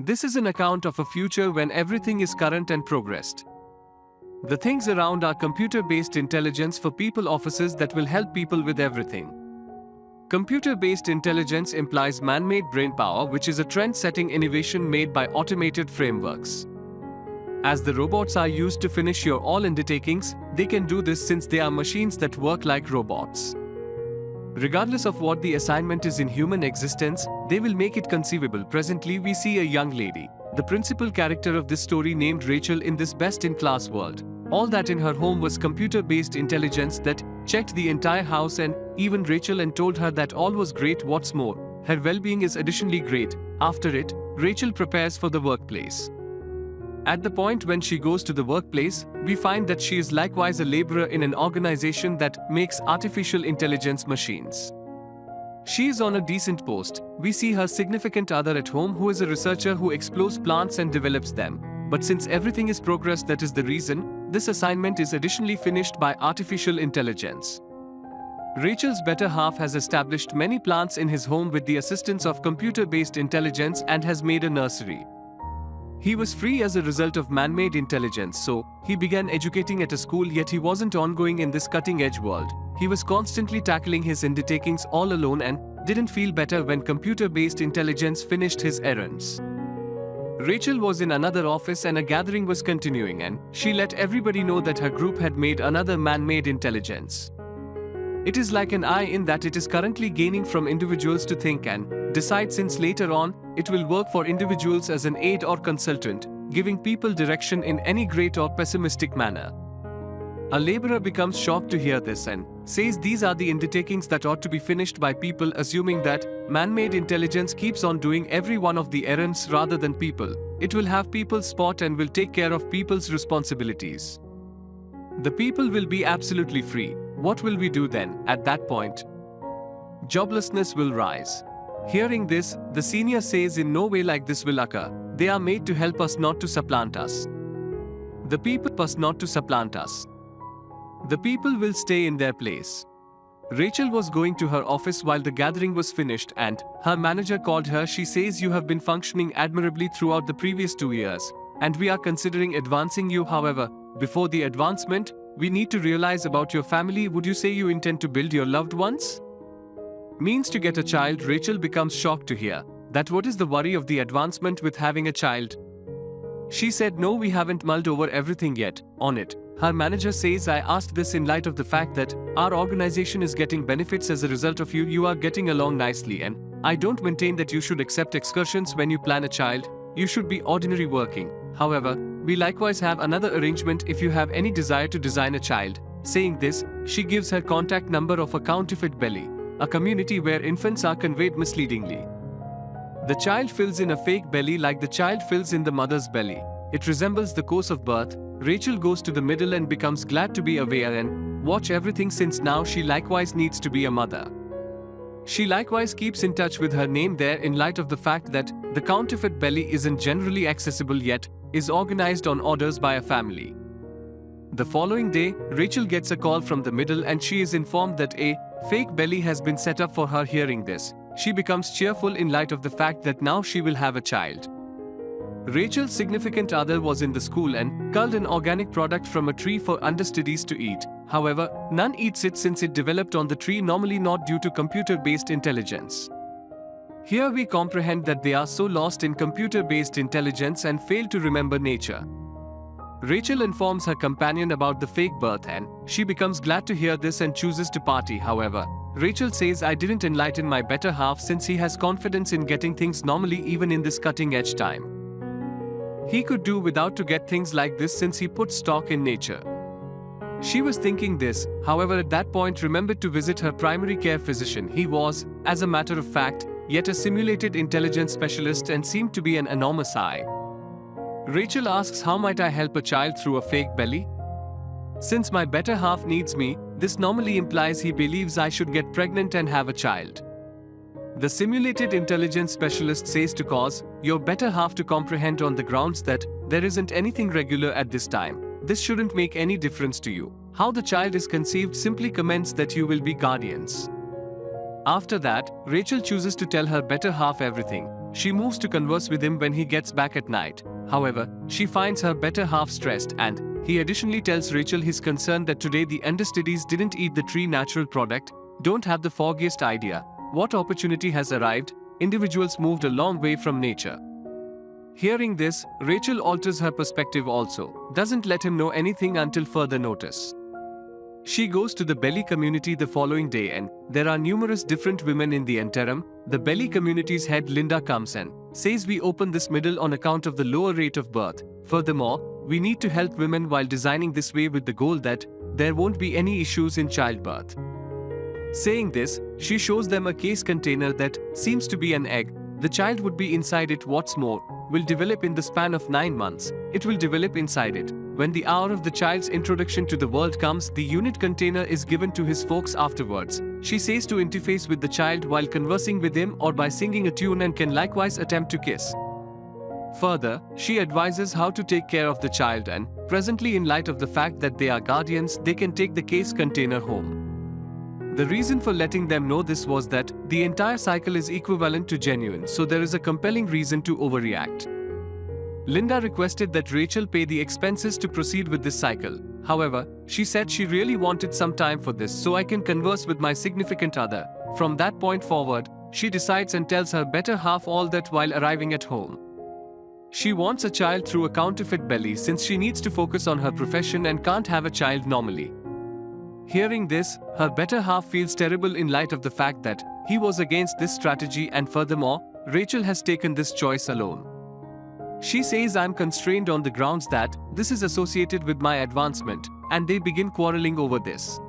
This is an account of a future when everything is current and progressed. The things around are computer-based intelligence for people offices that will help people with everything. Computer-based intelligence implies man-made brain power, which is a trend-setting innovation made by automated frameworks. As the robots are used to finish your all undertakings, they can do this since they are machines that work like robots. Regardless of what the assignment is in human existence, they will make it conceivable. Presently, we see a young lady, the principal character of this story, named Rachel, in this best-in-class world. All that in her home was computer-based intelligence that checked the entire house and even Rachel and told her that all was great. What's more, her well-being is additionally great. After it, Rachel prepares for the workplace. At the point when she goes to the workplace, we find that she is likewise a laborer in an organization that makes artificial intelligence machines. She is on a decent post. We see her significant other at home, who is a researcher who explores plants and develops them. But since everything is progress, that is the reason this assignment is additionally finished by artificial intelligence. Rachel's better half has established many plants in his home with the assistance of computer-based intelligence and has made a nursery. He was free as a result of man-made intelligence, so he began educating at a school, yet he wasn't ongoing in this cutting-edge world. He was constantly tackling his undertakings all alone and didn't feel better when computer-based intelligence finished his errands. Rachel was in another office and a gathering was continuing, and she let everybody know that her group had made another man-made intelligence. It is like an eye in that it is currently gaining from individuals to think and decide, since later on it will work for individuals as an aid or consultant, giving people direction in any great or pessimistic manner. A laborer becomes shocked to hear this and says these are the undertakings that ought to be finished by people, assuming that man-made intelligence keeps on doing every one of the errands rather than people. It will have people spot and will take care of people's responsibilities. The people will be absolutely free. What will we do then? At that point, joblessness will rise. Hearing this, the senior says, in no way like this will occur. They are made to help us, not to supplant us. The people help us, not to supplant us. The people will stay in their place. Rachel was going to her office while the gathering was finished and her manager called her. She says, you have been functioning admirably throughout the previous 2 years and we are considering advancing you. However, before the advancement, we need to realize about your family. Would you say you intend to build your loved ones? Means to get a child. Rachel becomes shocked to hear that. What is the worry of the advancement with having a child? She said, no, we haven't mulled over everything yet on it. Her manager says, I asked this in light of the fact that our organization is getting benefits as a result of you. You are getting along nicely and I don't maintain that you should accept excursions when you plan a child. You should be ordinary working. However, we likewise have another arrangement if you have any desire to design a child. Saying this, she gives her contact number of a counterfeit belly, a community where infants are conveyed misleadingly. The child fills in a fake belly like the child fills in the mother's belly. It resembles the course of birth. Rachel goes to the middle and becomes glad to be aware and watch everything, since now she likewise needs to be a mother. She likewise keeps in touch with her name there in light of the fact that the counterfeit belly isn't generally accessible yet, is organized on orders by a family. The following day, Rachel gets a call from the middle and she is informed that a fake belly has been set up for her. Hearing this, she becomes cheerful in light of the fact that now she will have a child. Rachel's significant other was in the school and culled an organic product from a tree for understudies to eat. However, none eats it since it developed on the tree normally, not due to computer-based intelligence. Here we comprehend that they are so lost in computer-based intelligence and fail to remember nature. Rachel informs her companion about the fake birth and she becomes glad to hear this and chooses to party. However, Rachel says, I didn't enlighten my better half since he has confidence in getting things normally even in this cutting-edge time. He could do without to get things like this since he put stock in nature. She was thinking this, however, at that point remembered to visit her primary care physician. He was, as a matter of fact, yet a simulated intelligence specialist and seemed to be an enormous eye. Rachel asks, how might I help a child through a fake belly? Since my better half needs me, this normally implies he believes I should get pregnant and have a child. The simulated intelligence specialist says to cause your better half to comprehend on the grounds that there isn't anything regular at this time. This shouldn't make any difference to you. How the child is conceived simply comments that you will be guardians. After that, Rachel chooses to tell her better half everything. she moves to converse with him when he gets back at night. However, she finds her better half stressed, and he additionally tells Rachel his concern that today the understudies didn't eat the tree natural product, don't have the foggiest idea what opportunity has arrived, individuals moved a long way from nature. Hearing this, Rachel alters her perspective also, doesn't let him know anything until further notice. She goes to the Belly community the following day, and there are numerous different women in the interim. The Belly community's head Linda comes and says we open this middle on account of the lower rate of birth. Furthermore, we need to help women while designing this way with the goal that there won't be any issues in childbirth. Saying this, she shows them a case container that seems to be an egg. The child would be inside it. What's more, will develop in the span of 9 months. It will develop inside it. When the hour of the child's introduction to the world comes, the unit container is given to his folks afterwards. She says to interface with the child while conversing with him or by singing a tune, and can likewise attempt to kiss. Further, she advises how to take care of the child, and presently, in light of the fact that they are guardians, they can take the case container home. The reason for letting them know this was that the entire cycle is equivalent to genuine, so there is a compelling reason to overreact. Linda requested that Rachel pay the expenses to proceed with this cycle. However, she said she really wanted some time for this so I can converse with my significant other. From that point forward, she decides and tells her better half all that while arriving at home. She wants a child through a counterfeit belly since she needs to focus on her profession and can't have a child normally. Hearing this, her better half feels terrible in light of the fact that he was against this strategy, and furthermore, Rachel has taken this choice alone. She says I'm constrained on the grounds that this is associated with my advancement, and they begin quarreling over this.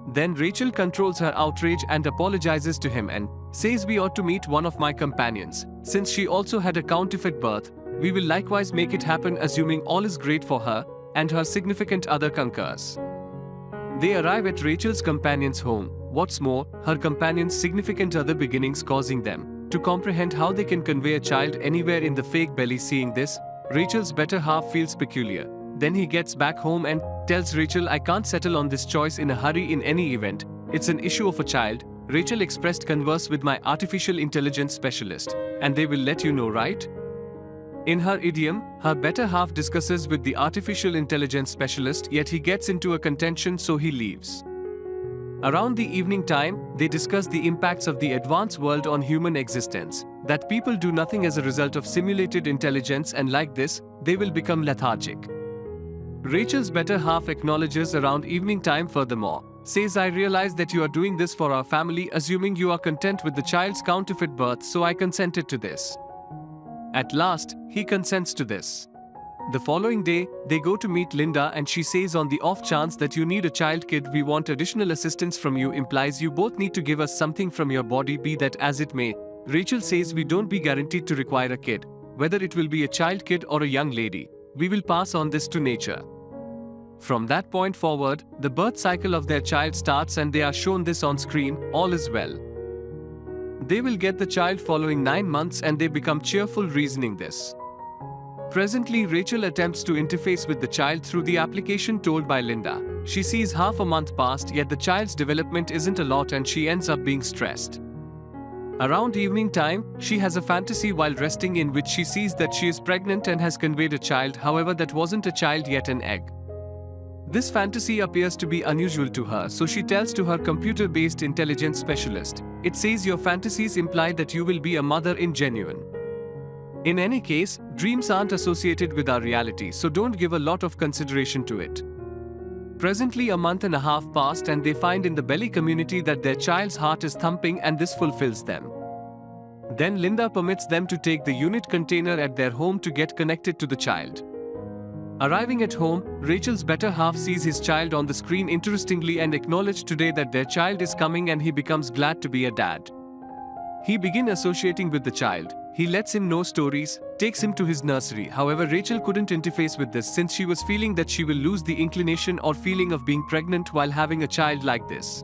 Then Rachel controls her outrage and apologizes to him and says we ought to meet one of my companions. Since she also had a counterfeit birth, we will likewise make it happen, assuming all is great for her, and her significant other concurs. They arrive at Rachel's companion's home. What's more, her companion's significant other beginnings causing them to comprehend how they can convey a child anywhere in the fake belly. Seeing this, Rachel's better half feels peculiar. Then he gets back home and tells Rachel, I can't settle on this choice in a hurry in any event. It's an issue of a child. Rachel expressed converse with my artificial intelligence specialist, and they will let you know, right? In her idiom, her better half discusses with the artificial intelligence specialist, yet he gets into a contention, so he leaves. Around the evening time, they discuss the impacts of the advanced world on human existence, that people do nothing as a result of simulated intelligence, and like this, they will become lethargic. Rachel's better half acknowledges around evening time furthermore, says I realize that you are doing this for our family, assuming you are content with the child's counterfeit birth, so I consented to this. At last, he consents to this. The following day, they go to meet Linda, and she says on the off chance that you need a child kid, we want additional assistance from you, implies you both need to give us something from your body, be that as it may. Rachel says we don't be guaranteed to require a kid, whether it will be a child kid or a young lady. We will pass on this to nature. From that point forward, the birth cycle of their child starts, and they are shown this on screen. All is well. They will get the child following 9 months, and they become cheerful reasoning this. Presently, Rachel attempts to interface with the child through the application told by Linda. She sees half a month passed, yet the child's development isn't a lot, and she ends up being stressed. Around evening time, she has a fantasy while resting in which she sees that she is pregnant and has conveyed a child. However, that wasn't a child yet, an egg. This fantasy appears to be unusual to her, so she tells to her computer-based intelligence specialist. It says your fantasies imply that you will be a mother in genuine. In any case, dreams aren't associated with our reality, so don't give a lot of consideration to it. Presently, a month and a half passed, and they find in the Belly community that their child's heart is thumping, and this fulfills them. Then Linda permits them to take the unit container at their home to get connected to the child. Arriving at home, Rachel's better half sees his child on the screen interestingly and acknowledges today that their child is coming, and he becomes glad to be a dad. He begins associating with the child. He lets him know stories, takes him to his nursery. However, Rachel couldn't interface with this since she was feeling that she will lose the inclination or feeling of being pregnant while having a child like this.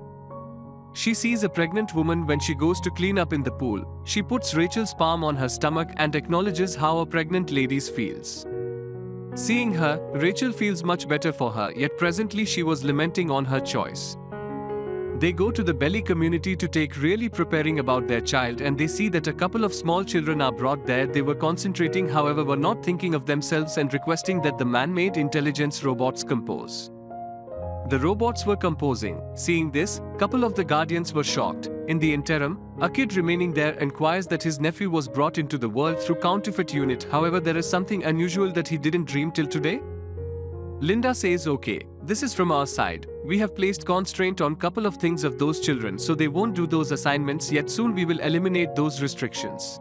She sees a pregnant woman when she goes to clean up in the pool. She puts Rachel's palm on her stomach and acknowledges how a pregnant lady feels. Seeing her, Rachel feels much better for her, yet presently she was lamenting on her choice. They go to the belly community to take really preparing about their child, and they see that a couple of small children are brought there. They were concentrating, however were not thinking of themselves and requesting that the man-made intelligence robots compose. The robots were composing. Seeing this, couple of the guardians were shocked. In the interim, a kid remaining there inquires that his nephew was brought into the world through counterfeit unit. However, there is something unusual that he didn't dream till today. Linda says, okay, this is from our side. We have placed constraint on couple of things of those children, so they won't do those assignments yet. Soon we will eliminate those restrictions.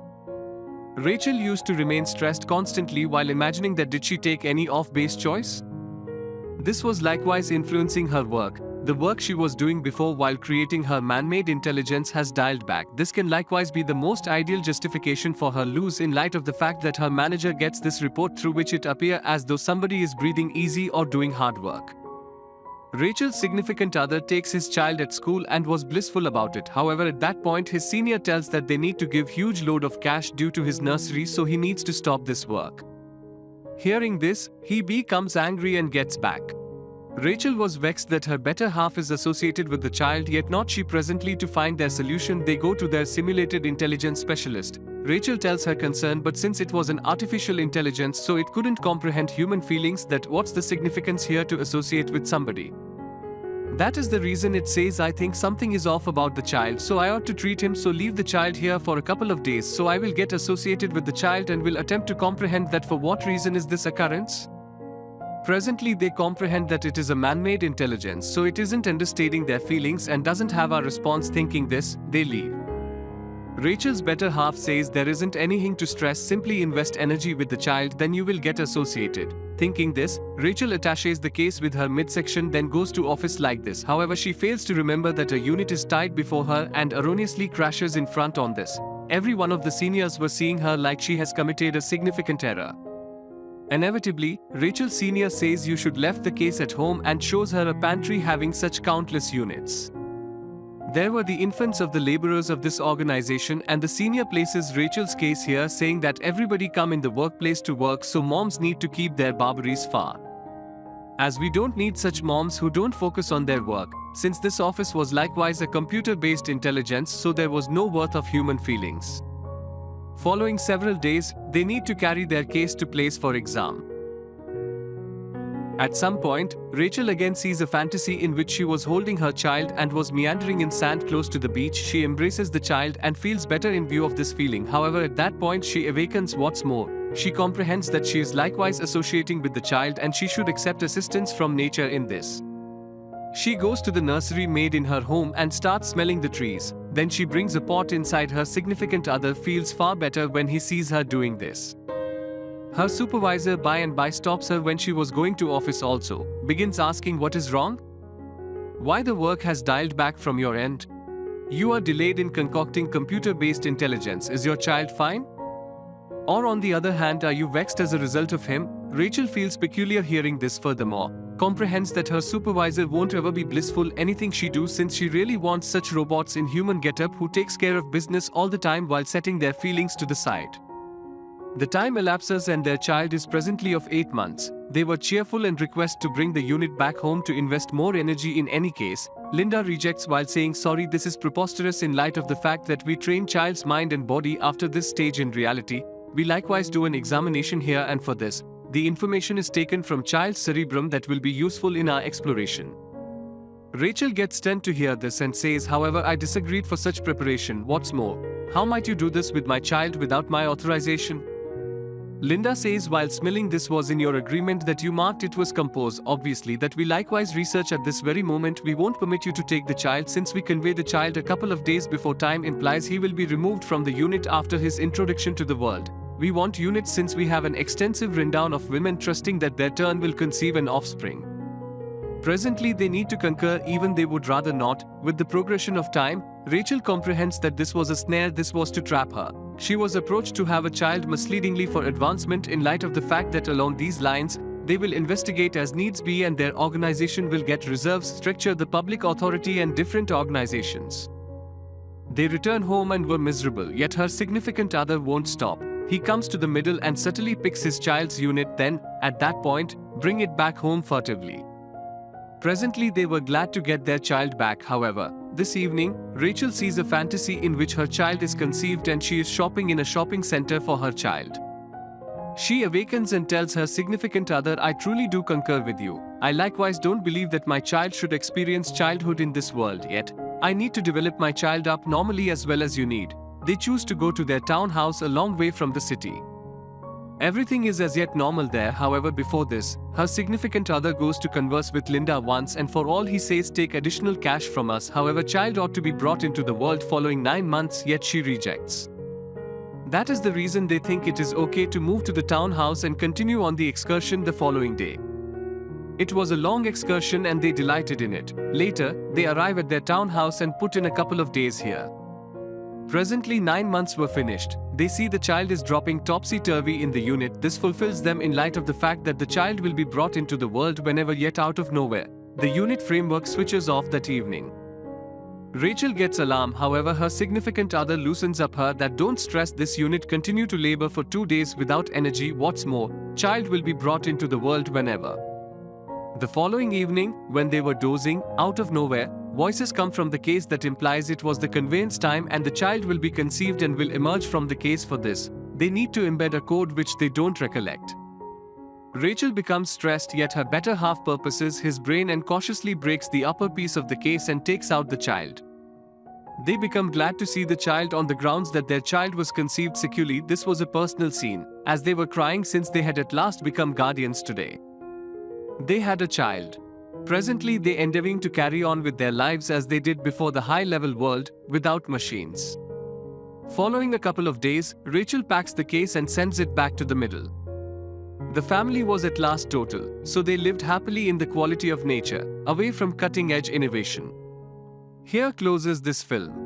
Rachel used to remain stressed constantly while imagining that did she take any off-base choice? This was likewise influencing her work. The work she was doing before while creating her man-made intelligence has dialed back. This can likewise be the most ideal justification for her lose in light of the fact that her manager gets this report through which it appears as though somebody is breathing easy or doing hard work. Rachel's significant other takes his child at school and was blissful about it. However, at that point his senior tells that they need to give huge load of cash due to his nursery, so he needs to stop this work. Hearing this, he becomes angry and gets back. Rachel was vexed that her better half is associated with the child, yet not she. Presently, to find their solution, they go to their simulated intelligence specialist. Rachel tells her concern, but since it was an artificial intelligence, so it couldn't comprehend human feelings, that what's the significance here to associate with somebody. That is the reason it says, I think something is off about the child, so I ought to treat him, so leave the child here for a couple of days, so I will get associated with the child and will attempt to comprehend that for what reason is this occurrence. Presently they comprehend that it is a man-made intelligence, so it isn't understanding their feelings and doesn't have a response. Thinking this, they leave. Rachel's better half says there isn't anything to stress, simply invest energy with the child, then you will get associated. Thinking this, Rachel attaches the case with her midsection, then goes to office like this. However, she fails to remember that a unit is tied before her and erroneously crashes in front on this. Every one of the seniors were seeing her like she has committed a significant error. Inevitably, Rachel Senior says you should left the case at home and shows her a pantry having such countless units. There were the infants of the laborers of this organization, and the senior places Rachel's case here, saying that everybody come in the workplace to work, so moms need to keep their barbaries far. As we don't need such moms who don't focus on their work, since this office was likewise a computer-based intelligence, so there was no worth of human feelings. Following several days, they need to carry their case to place for exam. At some point, Rachel again sees a fantasy in which she was holding her child and was meandering in sand close to the beach. She embraces the child and feels better in view of this feeling. However, at that point she awakens. What's more, she comprehends that she is likewise associating with the child and she should accept assistance from nature in this. She goes to the nursery made in her home and starts smelling the trees. Then she brings a pot inside. Her significant other feels far better when he sees her doing this. Her supervisor by and by stops her when she was going to office also, begins asking what is wrong? Why the work has dialed back from your end? You are delayed in concocting computer-based intelligence. Is your child fine? Or on the other hand, are you vexed as a result of him? Rachel feels peculiar hearing this. Furthermore, comprehends that her supervisor won't ever be blissful anything she do, since she really wants such robots in human getup who takes care of business all the time while setting their feelings to the side. The time elapses and their child is presently of 8 months. They were cheerful and request to bring the unit back home to invest more energy in any case. Linda rejects while saying sorry, this is preposterous in light of the fact that we train child's mind and body after this stage. In reality, we likewise do an examination here, and for this, the information is taken from child's cerebrum that will be useful in our exploration. Rachel gets stunned to hear this and says, however, I disagreed for such preparation. What's more, how might you do this with my child without my authorization? Linda says, while smelling this was in your agreement that you marked it was composed. Obviously that we likewise research at this very moment. We won't permit you to take the child since we convey the child a couple of days before time implies he will be removed from the unit after his introduction to the world. We want units since we have an extensive rundown of women trusting that their turn will conceive an offspring. Presently they need to concur, even they would rather not. With the progression of time, Rachel comprehends that this was a snare, this was to trap her. She was approached to have a child misleadingly for advancement in light of the fact that along these lines, they will investigate as needs be and their organization will get reserves, structure the public authority and different organizations. They return home and were miserable, yet her significant other won't stop. He comes to the middle and subtly picks his child's unit, then, at that point, bring it back home furtively. Presently they were glad to get their child back. However, This evening, Rachel sees a fantasy in which her child is conceived and she is shopping in a shopping center for her child. She awakens and tells her significant other, "I truly do concur with you. I likewise don't believe that my child should experience childhood in this world yet. I need to develop my child up normally as well as you need." They choose to go to their townhouse a long way from the city. Everything is as yet normal there. However, before this, her significant other goes to converse with Linda once and for all. He says, "Take additional cash from us." However, child ought to be brought into the world following 9 months, yet she rejects. That is the reason they think it is okay to move to the townhouse and continue on the excursion the following day. It was a long excursion and they delighted in it. Later, they arrive at their townhouse and put in a couple of days here. Presently 9 months were finished. They see the child is dropping topsy-turvy in the unit. This fulfills them in light of the fact that the child will be brought into the world whenever, yet out of nowhere. The unit framework switches off that evening. Rachel gets alarmed. However, her significant other loosens up her that don't stress, this unit continue to labor for 2 days without energy. What's more, child will be brought into the world whenever. The following evening, when they were dozing, out of nowhere, voices come from the case that implies it was the conveyance time and the child will be conceived and will emerge from the case. For this, they need to embed a code which they don't recollect. Rachel becomes stressed, yet her better half purposes his brain and cautiously breaks the upper piece of the case and takes out the child. They become glad to see the child on the grounds that their child was conceived securely. This was a personal scene, as they were crying since they had at last become guardians today. They had a child. Presently they endeavoring to carry on with their lives as they did before the high-level world, without machines. Following a couple of days, Rachel packs the case and sends it back to the middle. The family was at last total, so they lived happily in the quality of nature, away from cutting-edge innovation. Here closes this film.